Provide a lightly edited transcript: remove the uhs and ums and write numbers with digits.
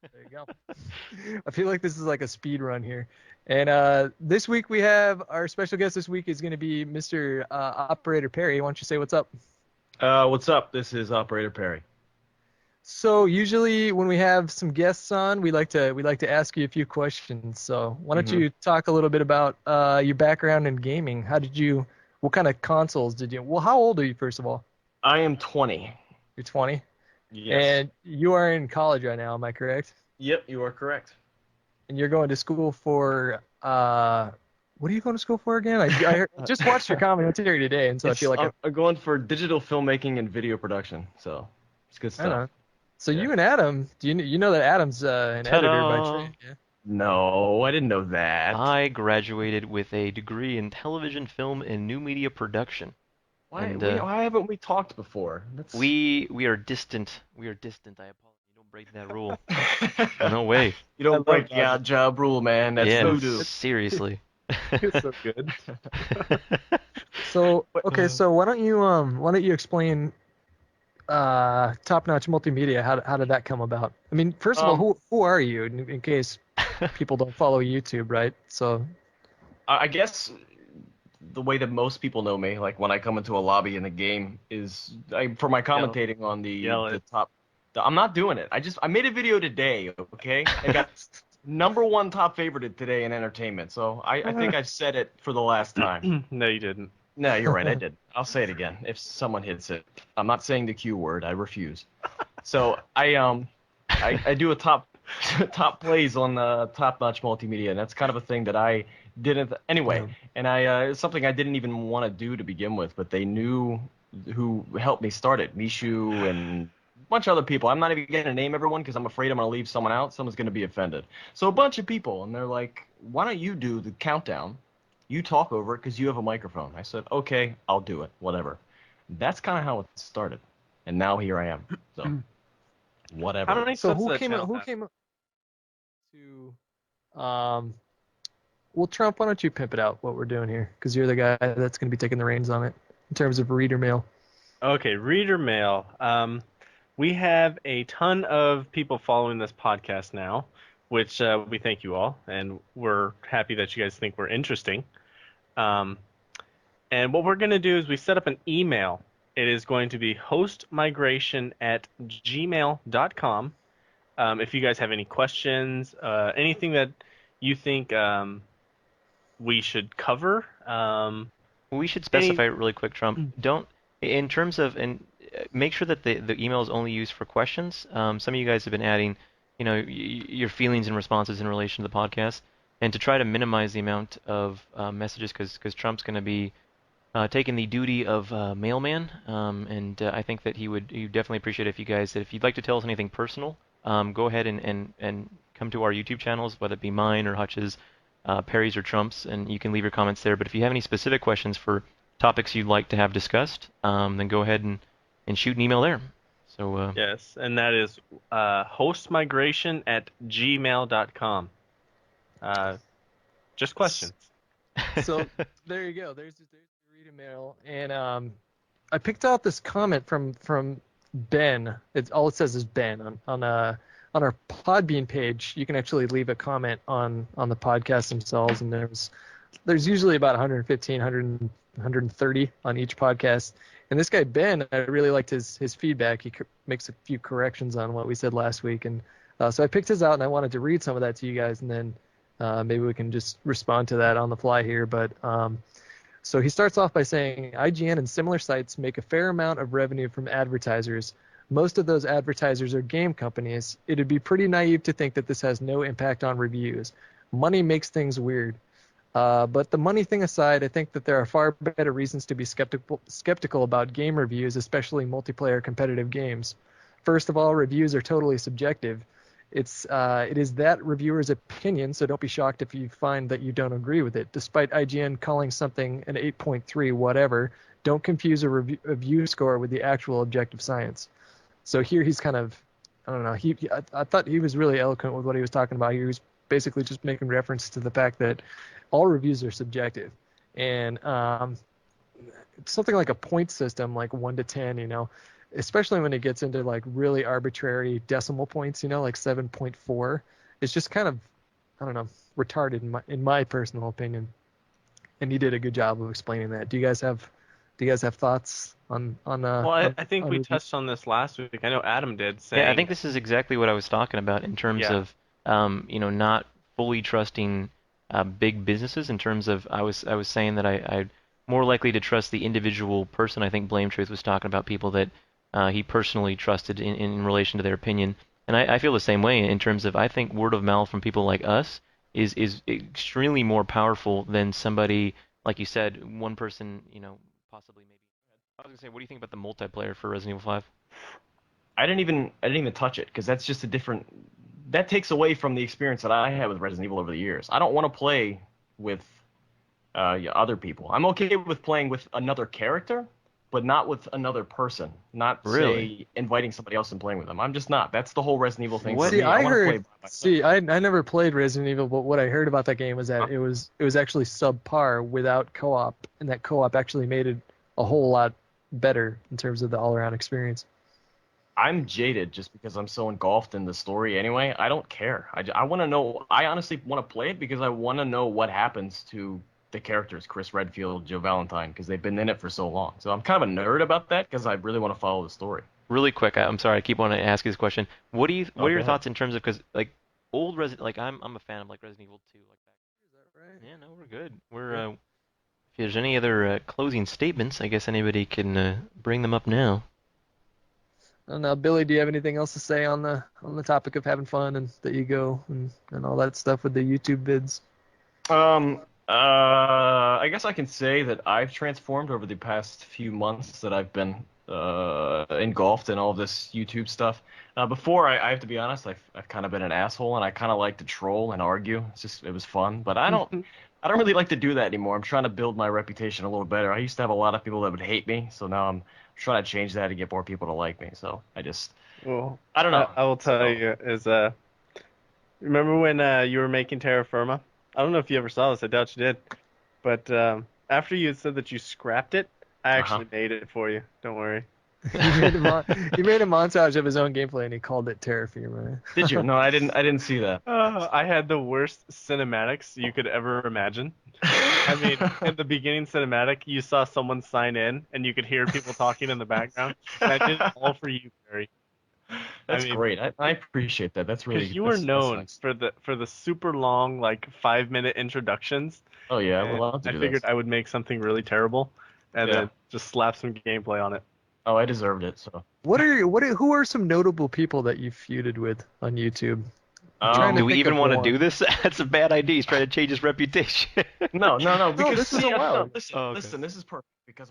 There you go. I feel like this is like a speed run here. And this week we have our special guest this week is going to be Mr. Operator Perry. Why don't you say what's up? What's up? This is Operator Perry. So usually when we have some guests on, we like to ask you a few questions. So why don't hmm you talk a little bit about your background in gaming? What kind of consoles did you? Well, how old are you first of all? I am 20. You're 20, Yes. and you are in college right now. Am I correct? Yep, you are correct. And you're going to school for what are you going to school for again? I just watched your commentary today, and so I feel It's like I'm going for digital filmmaking and video production, so it's good I don't stuff. know. So Yeah. you and Adam, you know that Adam's an editor by Ta-da! trade? Yeah. No, I didn't know that. I graduated with a degree in television, film, and new media production. Why And we why haven't we talked before? That's we are distant. We are distant. I apologize. Don't break that rule. No way. you I don't love break the that. odd job rule, man. That's Yeah, voodoo. It's, seriously. it's so good. So okay, so why don't you explain Top Notch Multimedia? How did that come about? I mean, first of all, Um, who are you in case people don't follow YouTube, right? So I guess the way that most people know me, like when I come into a lobby in a game, is for my Yell, commentating on yell the it. top. I'm not doing it. I made a video today, okay? I got number one top favorite today in entertainment. So I think I've said it for the last time. No, you didn't. No, you're right. I did. I'll say it again if someone hits it. I'm not saying the Q word. I refuse. So I do a top top plays on Top Notch Multimedia, and that's kind of a thing that I didn't anyway. yeah. And it's something I didn't even want to do to begin with, but they knew who helped me start it, Mishu and a bunch of other people. I'm not even gonna name everyone because I'm afraid I'm gonna leave someone out. Someone's gonna be offended. So a bunch of people, and they're like, "Why don't you do the countdown? You talk over it because you have a microphone." I said, "Okay, I'll do it. Whatever." That's kind of how it started, and now here I am. So How whatever. many So subs does that channel who have? came up to well, Trump, why don't you pimp it out what we're doing here? Because you're the guy that's going to be taking the reins on it in terms of reader mail. Okay, reader mail. We have a ton of people following this podcast now, which we thank you all, and we're happy that you guys think we're interesting. Um, and what we're going to do is we set up an email. It is going to be hostmigration@gmail.com. If you guys have any questions, anything that you think we should cover, We should any specify it really quick, Trump. Don't, in terms of, and make sure that the email is only used for questions. Some of you guys have been adding, your feelings and responses in relation to the podcast, and to try to minimize the amount of messages, because Trump's going to be taking the duty of mailman, and I think that he would definitely appreciate if you guys, that if you'd like to tell us anything personal, go ahead and come to our YouTube channels, whether it be mine or Hutch's, Perry's or Trump's, and you can leave your comments there. But if you have any specific questions for topics you'd like to have discussed, then go ahead and shoot an email there. So, Yes, and that is hostmigration@gmail.com. Uh, just questions. So there you go. There's the reader mail, and I picked out this comment from Ben. It's all it says is Ben on our Podbean page. You can actually leave a comment on the podcast themselves, and there's usually about 115, 130 on each podcast. And this guy Ben, I really liked his feedback. He makes a few corrections on what we said last week, and so I picked his out, and I wanted to read some of that to you guys, and then maybe we can just respond to that on the fly here. But so he starts off by saying IGN and similar sites make a fair amount of revenue from advertisers. Most of those advertisers are game companies. It'd be pretty naive to think that this has no impact on reviews. Money makes things weird. But the money thing aside, I think that there are far better reasons to be skeptical about game reviews, especially multiplayer competitive games. First of all, reviews are totally subjective. It is that reviewer's opinion, so don't be shocked if you find that you don't agree with it. Despite IGN calling something an 8.3 whatever, don't confuse a review score with the actual objective science. So here he's kind of, I don't know, I thought he was really eloquent with what he was talking about. He was basically just making reference to the fact that all reviews are subjective, and it's something like a point system, like 1 to 10. especially when it gets into like really arbitrary decimal points, like 7.4. It's just kind of, I don't know, retarded in my personal opinion. And you did a good job of explaining that. Do you guys have thoughts on Well, I think on we reviews? touched on this last week. I know Adam did, Yeah, I saying, think this is exactly what I was talking about in terms yeah, of, not fully trusting big businesses. In terms of, I was saying that I'm more likely to trust the individual person. I think Blame Truth was talking about people that he personally trusted in relation to their opinion. And I feel the same way in terms of, I think word of mouth from people like us is extremely more powerful than somebody, like you said, one person, possibly maybe. I was gonna say, what do you think about the multiplayer for Resident Evil 5? I didn't even touch it because that's just a different. That takes away from the experience that I had with Resident Evil over the years. I don't want to play with yeah, other people. I'm okay with playing with another character, but not with another person. Not Really? say inviting somebody else and playing with them. I'm just not. That's the whole Resident Evil thing for What? See, me. I I want to play heard. by myself. See, I never played Resident Evil, but what I heard about that game was Huh? that it was actually subpar without co-op, and that co-op actually made it a whole lot better in terms of the all-around experience. I'm jaded just because I'm so engulfed in the story anyway. I don't care. I want to know. I honestly want to play it because I want to know what happens to the characters, Chris Redfield, Joe Valentine, because they've been in it for so long. So I'm kind of a nerd about that because I really want to follow the story. Really quick, I'm sorry, I keep wanting to ask you this question. What Oh, are go your ahead. thoughts in terms of, because like old Resident, like I'm a fan of like Resident Evil 2, like back. Is that right? Yeah, no, we're good. Yeah. If there's any other closing statements, I guess anybody can bring them up now. I don't know, Billy. Do you have anything else to say on the topic of having fun and the ego and all that stuff with the YouTube vids? I guess I can say that I've transformed over the past few months that I've been engulfed in all this YouTube stuff. Before, I have to be honest, I've kind of been an asshole, and I kind of like to troll and argue. It was fun, but I don't really like to do that anymore. I'm trying to build my reputation a little better. I used to have a lot of people that would hate me, so now I'm trying to change that and get more people to like me. So well, I don't know. I will tell So you is remember when you were making terra firma? I don't know if you ever saw this. I doubt you did. But after you had said that you scrapped it, I uh-huh. actually made it for you. Don't worry. He made a montage of his own gameplay and he called it Terra Firma. Did you? No, I didn't. I didn't see that. I had the worst cinematics you could ever imagine. I mean, in the beginning cinematic, you saw someone sign in, and you could hear people talking in the background. And I did it all for you, Barry. I That's mean, great. I appreciate that. That's because really you were that's known nice. for the super long, like 5 minute introductions, Oh yeah, I would and love to I do figured this. I would make something really terrible, and Yeah. then just slap some gameplay on it. Oh, I deserved it. So, Who are some notable people that you've feuded with on YouTube? I'm Do, trying to do um, we think even of want to do one. this? That's a bad idea. He's trying to change his reputation. no, No, because this was see, a while no, ago. listen, Oh, okay. listen. This is perfect because